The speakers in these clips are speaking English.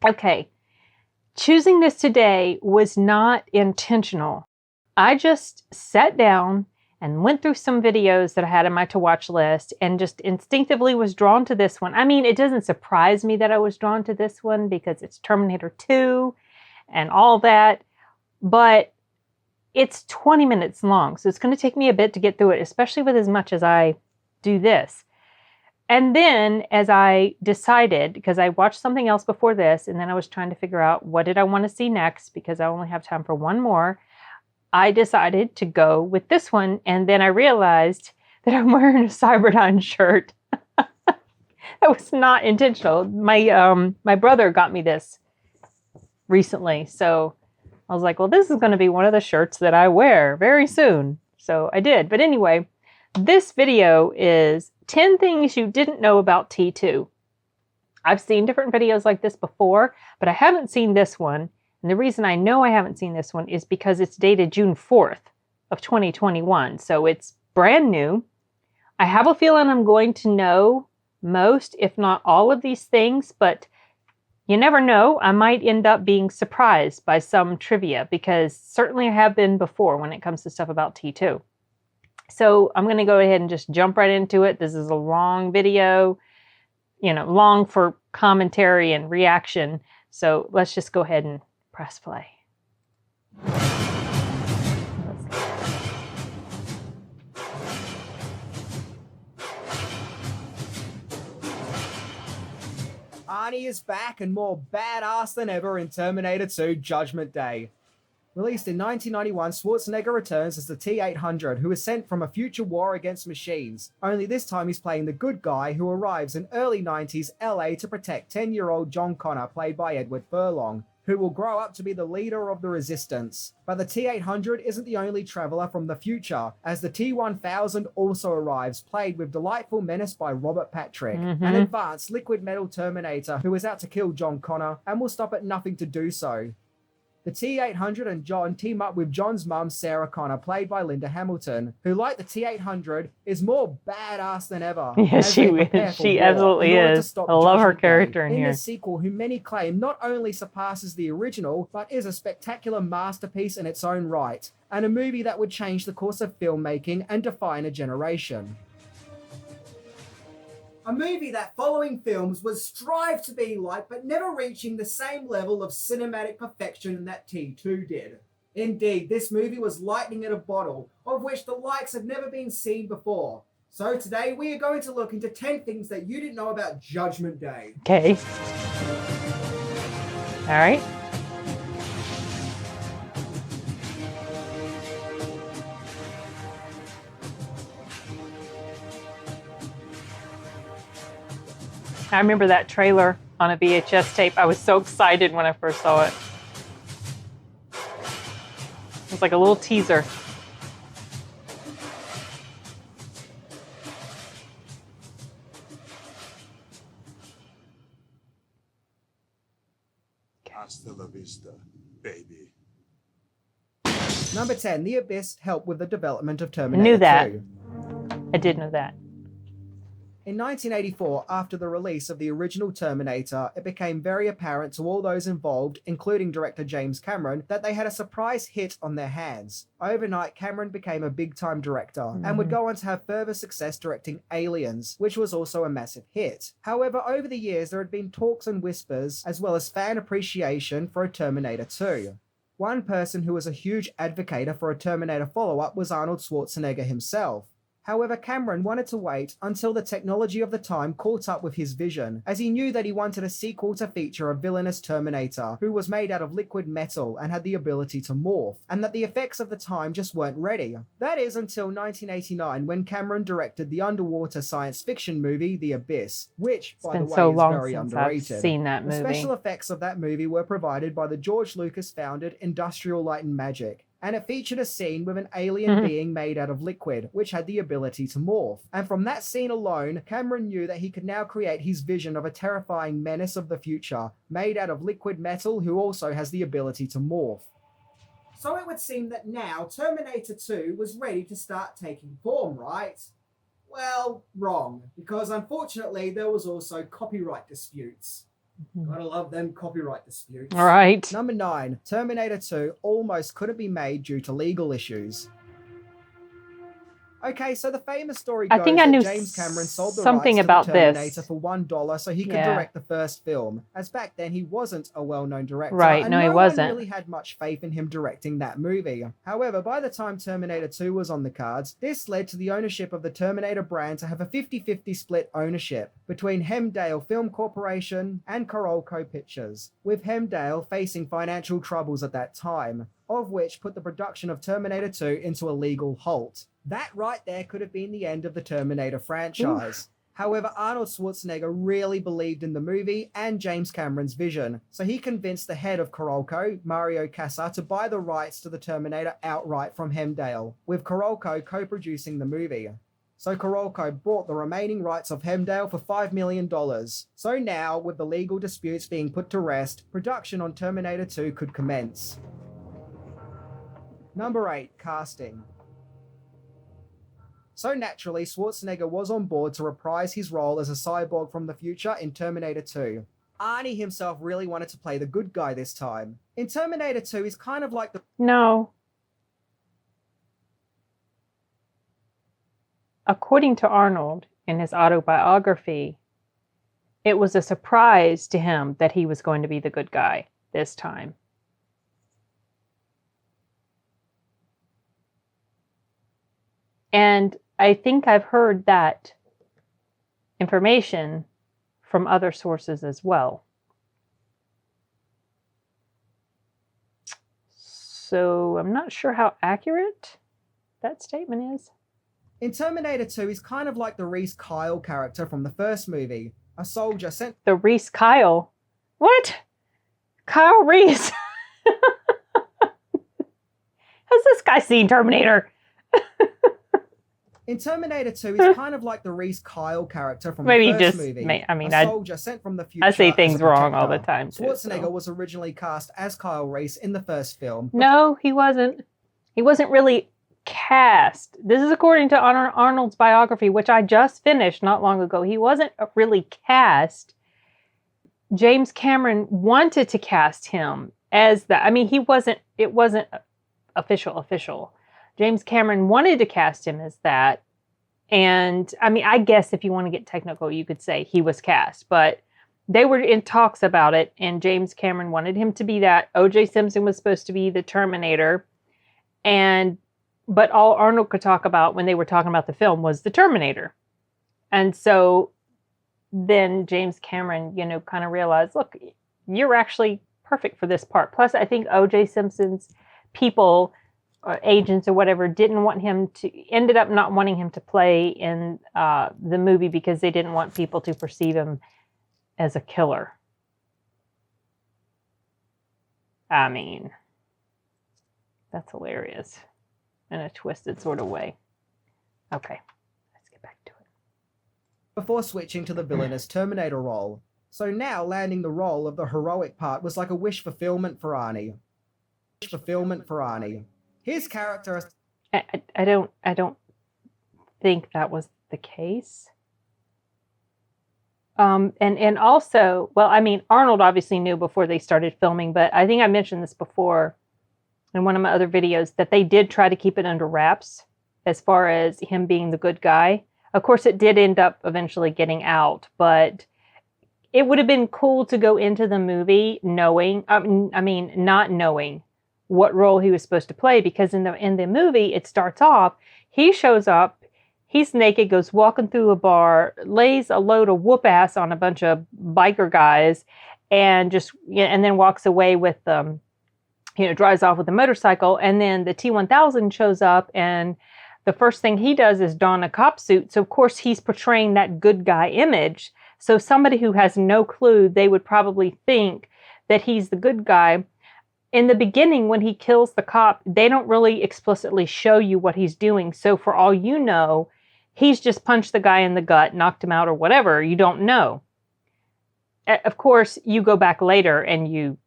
Okay, choosing this today was not intentional. I just sat down and went through some videos that I had in my to-watch list and just instinctively was drawn to this one. I mean, it doesn't surprise me that I was drawn to this one because it's Terminator 2 and all that, but it's 20 minutes long, so it's going to take me a bit to get through it, especially with as much as I do this. And then as I decided, because I watched something else before this, and then I was trying to figure out what did I want to see next because I only have time for one more, I decided to go with this one. And then I realized that I'm wearing a Cyberdyne shirt. That was not intentional. My brother got me this recently. So I was like, well, this is going to be one of the shirts that I wear very soon. So I did. But anyway, this video is 10 things you didn't know about T2. I've seen different videos like this before, but I haven't seen this one. And the reason I know I haven't seen this one is because it's dated June 4th of 2021. So it's brand new. I have a feeling I'm going to know most, if not all of these things, but you never know. I might end up being surprised by some trivia because certainly I have been before when it comes to stuff about T2. So I'm going to go ahead and just jump right into it. This is a long video, long for commentary and reaction. So let's just go ahead and press play. Arnie is back and more badass than ever in Terminator 2 Judgment Day. Released in 1991, Schwarzenegger returns as the T-800, who is sent from a future war against machines. Only this time he's playing the good guy who arrives in early 90s LA to protect 10-year-old John Connor, played by Edward Furlong, who will grow up to be the leader of the resistance. But the T-800 isn't the only traveler from the future, as the T-1000 also arrives, played with delightful menace by Robert Patrick, an advanced liquid metal Terminator who is out to kill John Connor and will stop at nothing to do so. The T-800 and John team up with John's mum, Sarah Connor, played by Linda Hamilton, who, like the T-800, is more badass than ever. Yeah, she is. She absolutely is. I love her character in here. In this sequel, who many claim not only surpasses the original, but is a spectacular masterpiece in its own right, and a movie that would change the course of filmmaking and define a generation. A movie that following films would strive to be like, but never reaching the same level of cinematic perfection that T2 did. Indeed, this movie was lightning in a bottle, of which the likes have never been seen before. So today we are going to look into 10 things that you didn't know about Judgment Day. Okay. All right. I remember that trailer on a VHS tape. I was so excited when I first saw it. It was like a little teaser. Hasta la vista, baby. Number 10, The Abyss helped with the development of Terminator 2. I knew that. I did know that. In 1984, after the release of the original Terminator, it became very apparent to all those involved, including director James Cameron, that they had a surprise hit on their hands. Overnight, Cameron became a big-time director and would go on to have further success directing Aliens, which was also a massive hit. However, over the years, there had been talks and whispers, as well as fan appreciation for a Terminator 2. One person who was a huge advocate for a Terminator follow-up was Arnold Schwarzenegger himself. However, Cameron wanted to wait until the technology of the time caught up with his vision, as he knew that he wanted a sequel to feature a villainous Terminator who was made out of liquid metal and had the ability to morph, and that the effects of the time just weren't ready. That is until 1989, when Cameron directed the underwater science fiction movie The Abyss, which, by the way, is very underrated. I've seen that movie. The special effects of that movie were provided by the George Lucas-founded Industrial Light and Magic, and it featured a scene with an alien being made out of liquid, which had the ability to morph. And from that scene alone, Cameron knew that he could now create his vision of a terrifying menace of the future, made out of liquid metal who also has the ability to morph. So it would seem that now Terminator 2 was ready to start taking form, right? Well, wrong, because unfortunately there was also copyright disputes. Gotta love them copyright disputes. All right. Number 9, Terminator 2 almost couldn't be made due to legal issues. Okay, so the famous story I goes think I that knew James Cameron sold the something rights to about the Terminator this. for $1 so he could Yeah. direct the first film, as back then he wasn't a well-known director, Right, and no, he no wasn't. one really had much faith in him directing that movie. However, by the time Terminator 2 was on the cards, this led to the ownership of the Terminator brand to have a 50-50 split ownership between Hemdale Film Corporation and 𝐂𝐇𝐀𝐏𝐄 Pictures, with Hemdale facing financial troubles at that time, of which put the production of Terminator 2 into a legal halt. That right there could have been the end of the Terminator franchise. Oof. However, Arnold Schwarzenegger really believed in the movie and James Cameron's vision, so he convinced the head of 𝐂𝐇𝐀𝐏, Mario Kassar, to buy the rights to the Terminator outright from Hemdale, with 𝐂𝐶𝐀 co-producing the movie. So 𝐂𝐶𝐀 bought the remaining rights of Hemdale for $5 million. So now, with the legal disputes being put to rest, production on Terminator 2 could commence. Number 8, casting. So naturally, Schwarzenegger was on board to reprise his role as a cyborg from the future in Terminator 2. Arnie himself really wanted to play the good guy this time. In Terminator 2, he's kind of like the... No. According to Arnold, in his autobiography, it was a surprise to him that he was going to be the good guy this time. And I think I've heard that information from other sources as well. So I'm not sure how accurate that statement is. In Terminator 2, he's kind of like the Reese Kyle character from the first movie. A soldier sent... The Reese Kyle? What? Kyle Reese? Has this guy seen Terminator? In Terminator 2, he's kind of like the Reese Kyle character from Maybe the first just, movie. I mean, a soldier sent from the future. I say things wrong all the time. Schwarzenegger was originally cast as Kyle Reese in the first film. No, he wasn't. He wasn't really cast. This is according to Arnold's biography, which I just finished not long ago. He wasn't really cast. James Cameron wanted to cast him as that. I mean, it wasn't official. James Cameron wanted to cast him as that. And I mean, I guess if you want to get technical, you could say he was cast, but they were in talks about it. And James Cameron wanted him to be that. O.J. Simpson was supposed to be the Terminator. But all Arnold could talk about when they were talking about the film was the Terminator. And so then James Cameron, kind of realized, look, you're actually perfect for this part. Plus, I think O.J. Simpson's people, or agents or whatever, ended up not wanting him to play in the movie because they didn't want people to perceive him as a killer. I mean, that's hilarious in a twisted sort of way. Okay, let's get back to it. Before switching to the villainous Terminator role. So now landing the role of the heroic part was like a wish fulfillment for Arnie. His character... I don't think that was the case. And also, well, I mean, Arnold obviously knew before they started filming, but I think I mentioned this before in one of my other videos, that they did try to keep it under wraps as far as him being the good guy. Of course, it did end up eventually getting out, but it would have been cool to go into the movie not knowing what role he was supposed to play, because in the movie, it starts off, he shows up, he's naked, goes walking through a bar, lays a load of whoop ass on a bunch of biker guys, and then walks away with drives off with a motorcycle. And then the T-1000 shows up, and the first thing he does is don a cop suit. So of course he's portraying that good guy image. So somebody who has no clue, they would probably think that he's the good guy. In the beginning, when he kills the cop, they don't really explicitly show you what he's doing. So for all you know, he's just punched the guy in the gut, knocked him out or whatever. You don't know. Of course, you go back later and you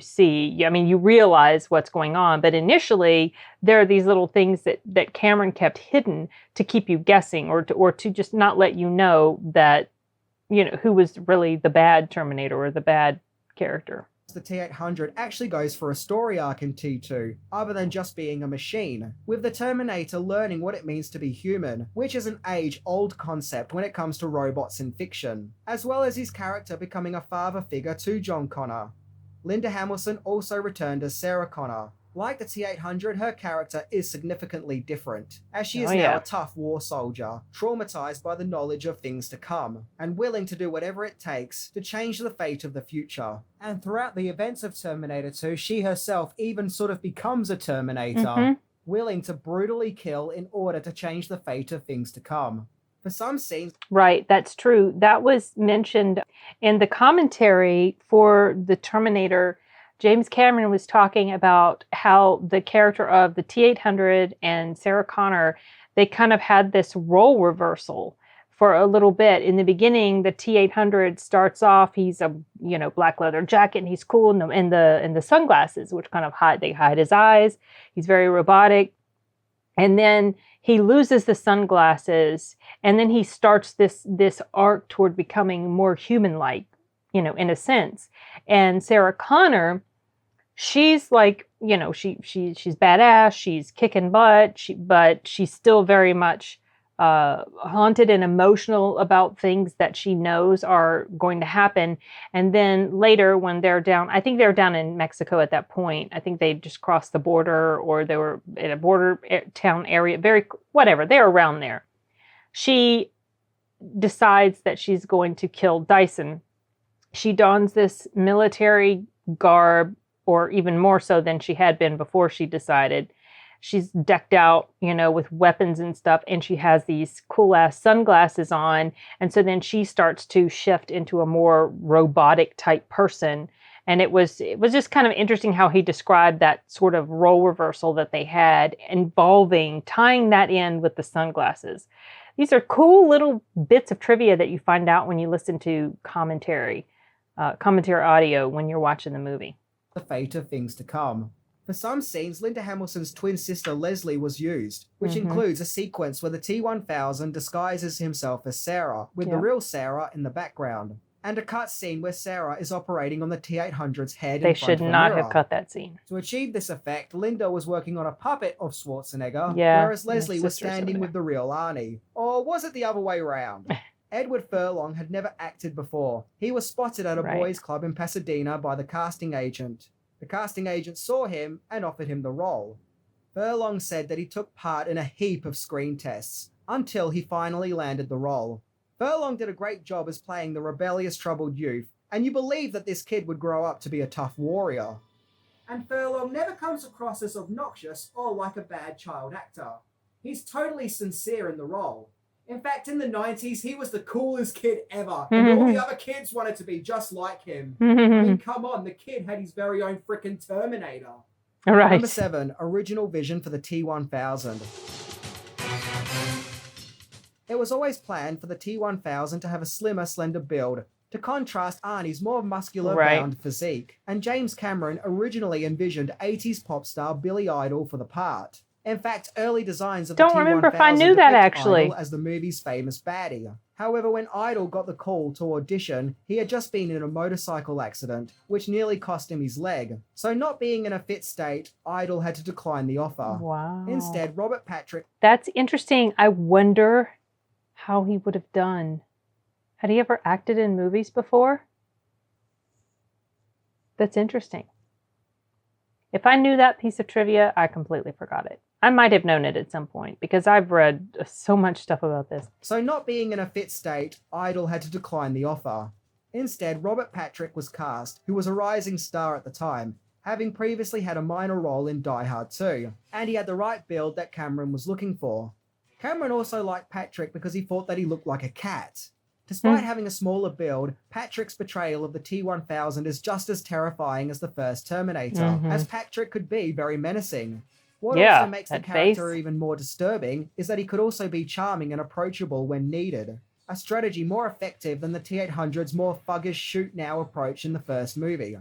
see, you realize what's going on. But initially, there are these little things that Cameron kept hidden to keep you guessing, or to just not let you know that who was really the bad Terminator or the bad character. The T-800 actually goes for a story arc in T2, other than just being a machine, with the Terminator learning what it means to be human, which is an age-old concept when it comes to robots in fiction, as well as his character becoming a father figure to John Connor. Linda Hamilton also returned as Sarah Connor. Like the T-800, her character is significantly different, as she is now a tough war soldier, traumatized by the knowledge of things to come, and willing to do whatever it takes to change the fate of the future. And throughout the events of Terminator 2, she herself even sort of becomes a Terminator, willing to brutally kill in order to change the fate of things to come. For some scenes... Right, that's true. That was mentioned in the commentary for the Terminator. James Cameron was talking about how the character of the T-800 and Sarah Connor, they kind of had this role reversal for a little bit. In the beginning, the T-800 starts off, he's a black leather jacket, and he's cool in the sunglasses, which kind of hide his eyes. He's very robotic. And then he loses the sunglasses, and then he starts this arc toward becoming more human-like, in a sense. And Sarah Connor, she's like, she's badass, she's kicking butt, but she's still very much haunted and emotional about things that she knows are going to happen. And then later when I think they're down in Mexico at that point. I think they just crossed the border, or they were in a border town area, they're around there. She decides that she's going to kill Dyson. She dons this military garb, or even more so than she had been before she decided. She's decked out, with weapons and stuff, and she has these cool-ass sunglasses on. And so then she starts to shift into a more robotic type person. And it was just kind of interesting how he described that sort of role reversal that they had, tying that in with the sunglasses. These are cool little bits of trivia that you find out when you listen to commentary audio when you're watching the movie. The fate of things to come. For some scenes, Linda Hamilton's twin sister Leslie was used, which includes a sequence where the T-1000 disguises himself as Sarah, with the real Sarah in the background, and a cut scene where Sarah is operating on the T-800's head in front of a mirror. They should not have cut that scene. To achieve this effect, Linda was working on a puppet of Schwarzenegger, whereas Leslie was standing with the real Arnie. Or was it the other way around? Edward Furlong had never acted before. He was spotted at a boys' club in Pasadena by the casting agent. The casting agent saw him and offered him the role. Furlong said that he took part in a heap of screen tests until he finally landed the role. Furlong did a great job as playing the rebellious troubled youth, and you believe that this kid would grow up to be a tough warrior. And Furlong never comes across as obnoxious or like a bad child actor. He's totally sincere in the role. In fact, in the 90s, he was the coolest kid ever, and all the other kids wanted to be just like him. I mean, come on, the kid had his very own frickin' Terminator. All right. Number 7, original vision for the T-1000. It was always planned for the T-1000 to have a slimmer, slender build, to contrast Arnie's more muscular, bound physique, and James Cameron originally envisioned 80s pop star Billy Idol for the part. In fact, early designs of the T-1000 don't remember if I knew that actually. Idol as the movie's famous baddie. However, when Idol got the call to audition, he had just been in a motorcycle accident, which nearly cost him his leg. So not being in a fit state, Idol had to decline the offer. Wow. Instead, Robert Patrick... That's interesting. I wonder how he would have done. Had he ever acted in movies before? That's interesting. If I knew that piece of trivia, I completely forgot it. I might have known it at some point because I've read so much stuff about this. So not being in a fit state, Idol had to decline the offer. Instead, Robert Patrick was cast, who was a rising star at the time, having previously had a minor role in Die Hard 2, and he had the right build that Cameron was looking for. Cameron also liked Patrick because he thought that he looked like a cat. Despite having a smaller build, Patrick's portrayal of the T-1000 is just as terrifying as the first Terminator, as Patrick could be very menacing. What also makes the character even more disturbing is that he could also be charming and approachable when needed, a strategy more effective than the T-800's more thuggish shoot-now approach in the first movie.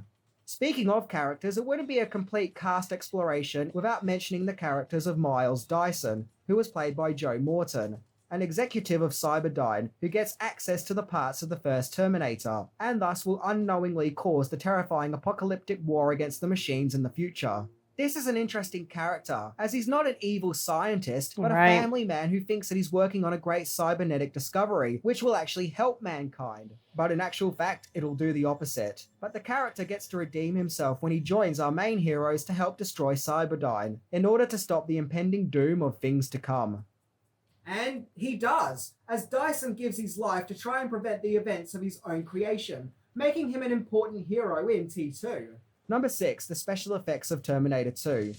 Speaking of characters, it wouldn't be a complete cast exploration without mentioning the characters of Miles Dyson, who was played by Joe Morton. an executive of Cyberdyne who gets access to the parts of the first Terminator, and thus will unknowingly cause the terrifying apocalyptic war against the machines in the future. This is an interesting character, as he's not an evil scientist, but a family man who thinks that he's working on a great cybernetic discovery, which will actually help mankind. But in actual fact, it'll do the opposite. But the character gets to redeem himself when he joins our main heroes to help destroy Cyberdyne, in order to stop the impending doom of things to come. And he does, as Dyson gives his life to try and prevent the events of his own creation, making him an important hero in T2. Number 6, the special effects of Terminator 2.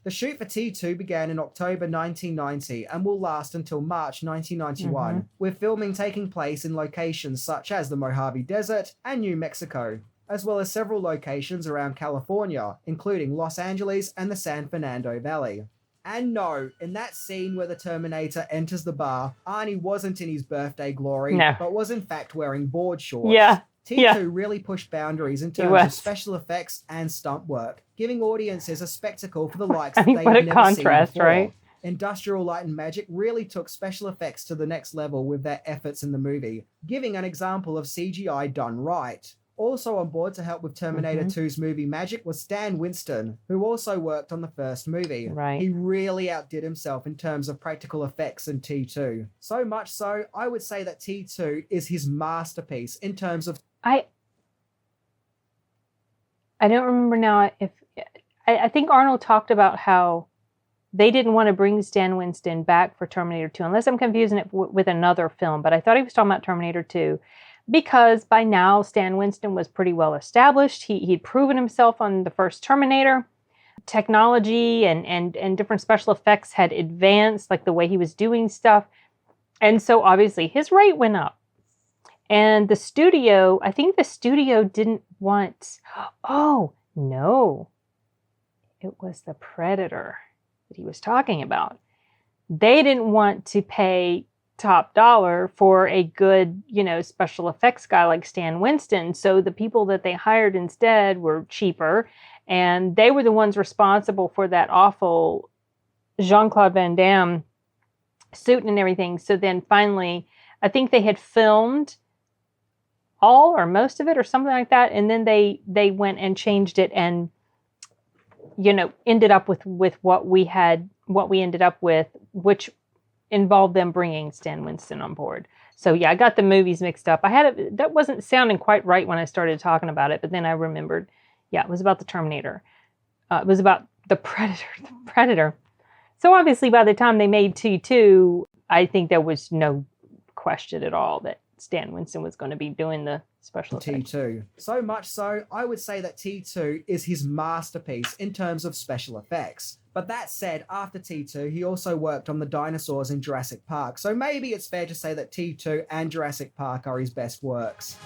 The shoot for T2 began in October 1990 and will last until March 1991, with filming taking place in locations such as the Mojave Desert and New Mexico, as well as several locations around California, including Los Angeles and the San Fernando Valley. And no, in that scene where the Terminator enters the bar, Arnie wasn't in his birthday glory, but was in fact wearing board shorts. T2 really pushed boundaries in terms of special effects and stunt work, giving audiences a spectacle for the likes that they've never seen before. Right? Industrial Light and Magic really took special effects to the next level with their efforts in the movie, giving an example of CGI done right. Also on board to help with Terminator 2's movie magic was Stan Winston, who also worked on the first movie. He really outdid himself in terms of practical effects in T2. So much so, I would say that T2 is his masterpiece in terms of... I don't remember now if... I think Arnold talked about how they didn't want to bring Stan Winston back for Terminator 2, unless I'm confusing it with another film, but I thought he was talking about Terminator 2. Because by now, Stan Winston was pretty well established. He'd proven himself on the first Terminator. Technology and different special effects had advanced, like the way he was doing stuff. And so obviously his rate went up. And the studio, I think the studio didn't want... Oh, no. It was the Predator that he was talking about. They didn't want to pay top dollar for a good, special effects guy like Stan Winston. So the people that they hired instead were cheaper, and they were the ones responsible for that awful Jean-Claude Van Damme suit and everything. So then finally, I think they had filmed all or most of it or something like that, and then they went and changed it and ended up with what we ended up with, which involved them bringing Stan Winston on board. So yeah, I got the movies mixed up. That wasn't sounding quite right when I started talking about it, but then I remembered, it was about the Terminator. It was about the Predator. So obviously by the time they made T2, I think there was no question at all that Stan Winston was going to be doing the special effects. T2. So much so, I would say that T2 is his masterpiece in terms of special effects. But that said, after T2, he also worked on the dinosaurs in Jurassic Park, so maybe it's fair to say that T2 and Jurassic Park are his best works.